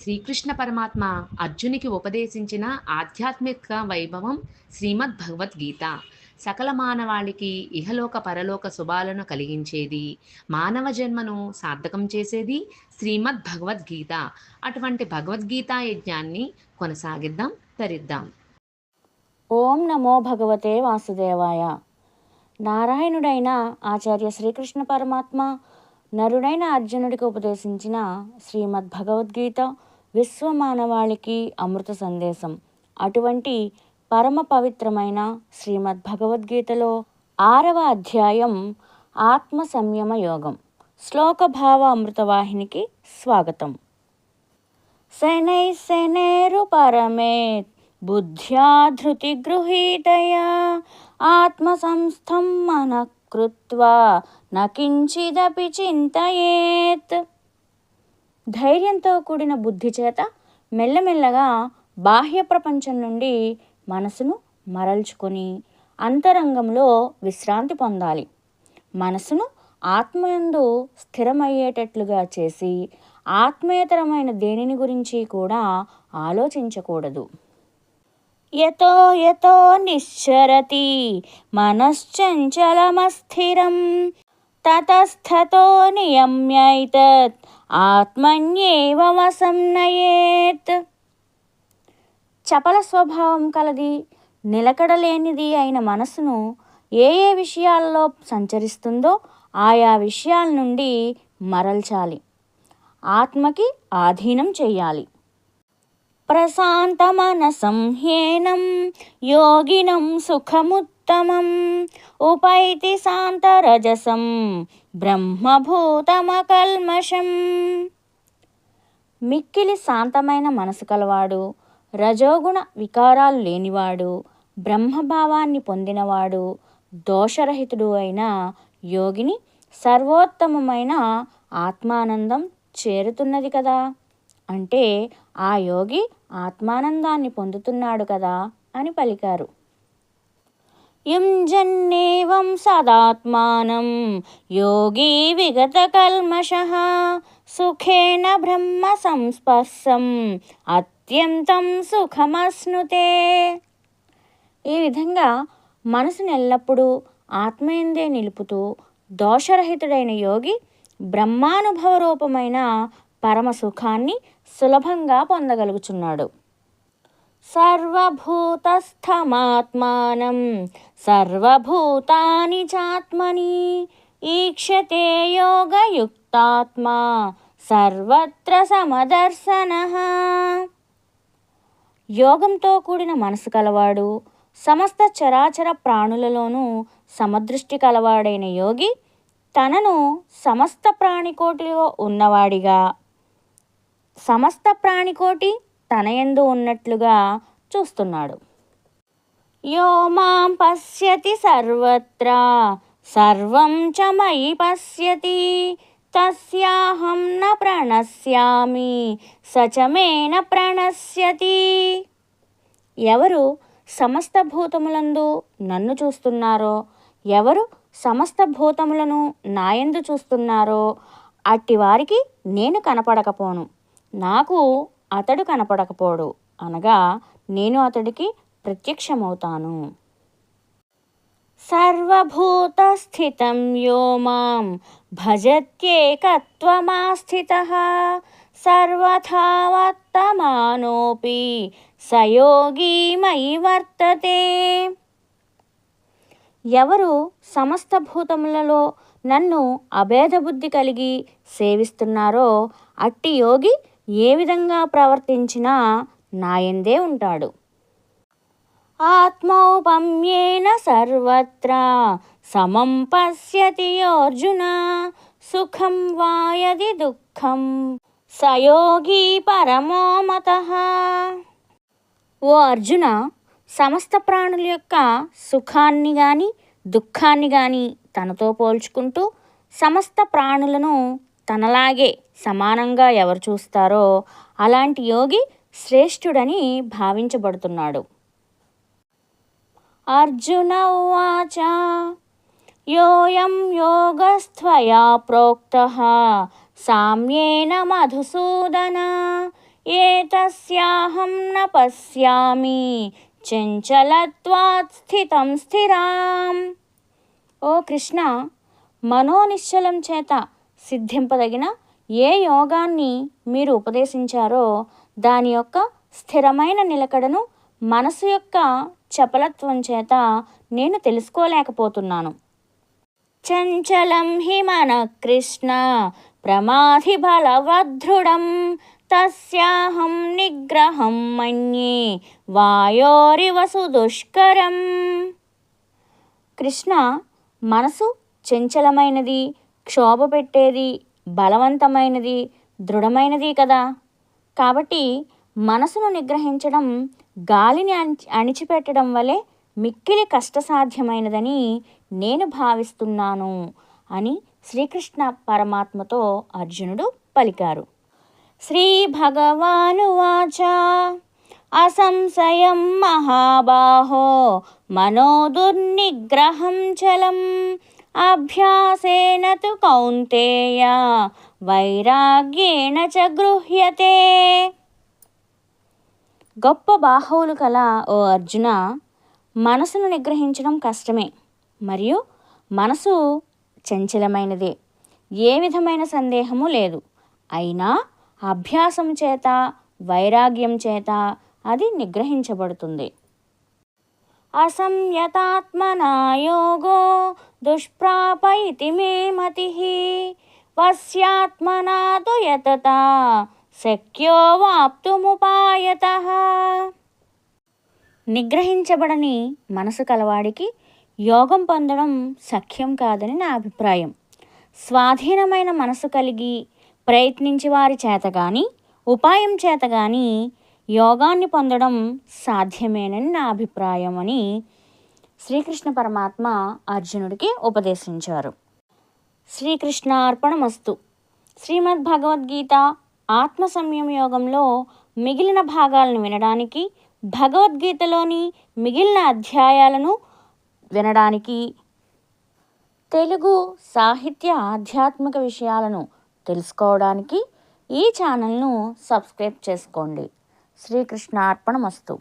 శ్రీకృష్ణ పరమాత్మ అర్జునికి ఉపదేశించిన ఆధ్యాత్మిక వైభవం శ్రీమద్ భగవద్గీత. సకల మానవాళికి ఇహలోక పరలోక శుభాలను కలిగించేది, మానవ జన్మను సార్థకం చేసేది శ్రీమద్ భగవద్గీత. అటువంటి భగవద్గీతా యజ్ఞాన్ని కొనసాగిద్దాం, తరిద్దాం. ఓం నమో భగవతే వాసుదేవాయ. నారాయణుడైన ఆచార్య శ్రీకృష్ణ పరమాత్మ నరుడైన అర్జునుడికి ఉపదేశించిన శ్రీమద్ భగవద్గీత విశ్వమానవాళికి అమృత సందేశం. అటువంటి పరమ పవిత్రమైన శ్రీమద్ భగవద్గీతలో 6వ అధ్యాయం ఆత్మ సంయమ యోగం. శ్లోకభావ అమృతవాహినికి స్వాగతం. శనై శనేరు పరమేత్ బుద్ధ్యా ధృతి గృహీతయా ఆత్మసంస్థం మనః కృత్వా నకించిదపి చింతయేత్. ధైర్యంతో కూడిన బుద్ధి చేత మెల్లమెల్లగా బాహ్య ప్రపంచం నుండి మనసును మరల్చుకొని అంతరంగంలో విశ్రాంతి పొందాలి. మనసును ఆత్మయందు స్థిరమయ్యేటట్లుగా చేసి ఆత్మేతరమైన దేనిని గురించి కూడా ఆలోచించకూడదు. యతో యతో నిశ్చరతి మనశ్చంచలమస్థిరం తతస్థతో నియమ్యైతత్ ఆత్మన్యేవ వసంనయేత్. చపల స్వభావం కలది, నిలకడలేనిది అయిన మనసును ఏ ఏ విషయాల్లో సంచరిస్తుందో ఆయా విషయాల నుండి మరల్చాలి, ఆత్మకి ఆధీనం చెయ్యాలి. ప్రశాంత మనసం హ్యేనం యోగినం సుఖముత్తమం ఉపైతి శాంతరజసం బ్రహ్మభూతమకల్మషం. మిక్కిలి శాంతమైన మనసు కలవాడు, రజోగుణ వికారాలు లేనివాడు, బ్రహ్మభావాన్ని పొందినవాడు, దోషరహితుడు అయిన యోగిని సర్వోత్తమమైన ఆత్మానందం చేరుతున్నది కదా. అంటే ఆ యోగి ఆత్మానందాన్ని పొందుతున్నాడు కదా అని పలికారు. యుంజన్నేవం సదాత్మానం యోగి విగత కల్మషః సుఖేన బ్రహ్మ సంస్పర్శం అత్యంతం సుఖమశ్నుతే. ఈ విధంగా మనసును ఎల్లప్పుడూ ఆత్మయందే నిలుపుతూ దోషరహితుడైన యోగి బ్రహ్మానుభవ రూపమైన పరమ సుఖాన్ని సులభంగా పొందగలుగుచున్నాడు. సర్వభూతస్థమాత్మానం సర్వభూతాని చాత్మని ఈక్షతే యోగయుక్తాత్మా సర్వత్ర సమదర్శనః. యోగంతో కూడిన మనసు కలవాడు, సమస్త చరాచర ప్రాణులలోనూ సమదృష్టి కలవాడైన యోగి తనను సమస్త ప్రాణికోటిలో ఉన్నవాడిగా, సమస్త ప్రాణికోటి తనయందు ఉన్నట్లుగా చూస్తున్నాడు. యో మాం పశ్యతి సర్వత్రా సర్వం చ మయి పశ్యతి తస్యాహం న ప్రణశ్యామి సచ మే న ప్రణశ్యతి. ఎవరు సమస్త భూతములందు నన్ను చూస్తున్నారో, ఎవరు సమస్త భూతములను నాయందు చూస్తున్నారో అట్టి వారికి నేను కనపడకపోను, నాకు అతడు కనపడకపోడు, అనగా నేను అతడికి ప్రత్యక్షమవుతాను. సర్వభూతస్థితం యో మాం భజత్యేకత్వమాస్థితః సర్వథా వర్తమానోపి స యోగి మయి వర్తతే. ఎవరు సమస్త భూతములలో నన్ను అభేద బుద్ధి కలిగి సేవిస్తున్నారో అట్టి యోగి ఏ విధంగా ప్రవర్తించినా నాయందే ఉంటాడు. ఆత్మౌపమ్యేన సర్వత్రా సమం పశ్యతి అర్జున సుఖం వా యది దుఃఖం స యోగి పరమో మతః. ఓ అర్జున, సమస్త ప్రాణుల యొక్క సుఖాన్ని కానీ దుఃఖాన్ని కానీ తనతో పోల్చుకుంటూ సమస్త ప్రాణులను తనలాగే సమానంగా ఎవరు చూస్తారో అలాంటి యోగి శ్రేష్ఠుడని భావించబడుతున్నాడు. అర్జున ఉవాచ యోయం యోగస్త్వయా ప్రోక్తః సామ్యేన మధుసూదన ఏతస్యాహం న పశ్యామి చంచలత్వాత్ స్థితం స్థిరాం. ఓ కృష్ణ, మనోనిశ్చలం చేత సిద్ధింపదగిన ఏ యోగాన్ని మీరు ఉపదేశించారో దాని యొక్క స్థిరమైన నిలకడను మనసు యొక్క చపలత్వం చేత నేను తెలుసుకోలేకపోతున్నాను. చంచలం హి మన కృష్ణ ప్రమాధి బలవదృఢం తస్యాహం నిగ్రహం మన్యే వాయోరివ సుదుష్కరం. కృష్ణ, మనసు చంచలమైనది, క్షోభ పెట్టేది, బలవంతమైనది, దృఢమైనది కదా. కాబట్టి మనసును నిగ్రహించడం గాలిని అణిచిపెట్టడం వలె మిక్కిలి కష్టసాధ్యమైనదని నేను భావిస్తున్నాను అని శ్రీకృష్ణ పరమాత్మతో అర్జునుడు పలికారు. శ్రీ భగవానువాచ అసంశయం మహాబాహో మనో దుర్నిగ్రహం చలం అభ్యాసేన తు కౌంతేయ వైరాగ్యేణ చ గృహ్యతే. గొప్ప బాహువులు కల ఓ అర్జున, మనసును నిగ్రహించడం కష్టమే మరియు మనసు చంచలమైనదే, ఏ విధమైన సందేహము లేదు. అయినా అభ్యాసం చేత, వైరాగ్యం చేత అది నిగ్రహించబడుతుంది. అసంయతాత్మనా యోగో దుష్ప్రాప ఇతి మే మతిః వశ్యాత్మనా తు యతతా శక్యో వాప్తుముపాయతః. నిగ్రహించబడని మనసు కలవాడికి యోగం పొందడం సఖ్యం కాదని నా అభిప్రాయం. స్వాధీనమైన మనసు కలిగి ప్రయత్నించి వారి చేత కానీ ఉపాయం చేత కానీ యోగాన్ని పొందడం సాధ్యమేనని నా అభిప్రాయం అని శ్రీకృష్ణ పరమాత్మ అర్జునుడికి ఉపదేశించారు. శ్రీకృష్ణార్పణమస్తు. శ్రీమద్ భగవద్గీత ఆత్మ సంయమ యోగంలో మిగిలిన భాగాలను వినడానికి, భగవద్గీతలోని మిగిలిన అధ్యాయాలను వినడానికి, తెలుగు సాహిత్య ఆధ్యాత్మిక విషయాలను తెలుసుకోవడానికి ఈ ఛానల్ను సబ్స్క్రైబ్ చేసుకోండి. శ్రీకృష్ణార్పణమస్తు.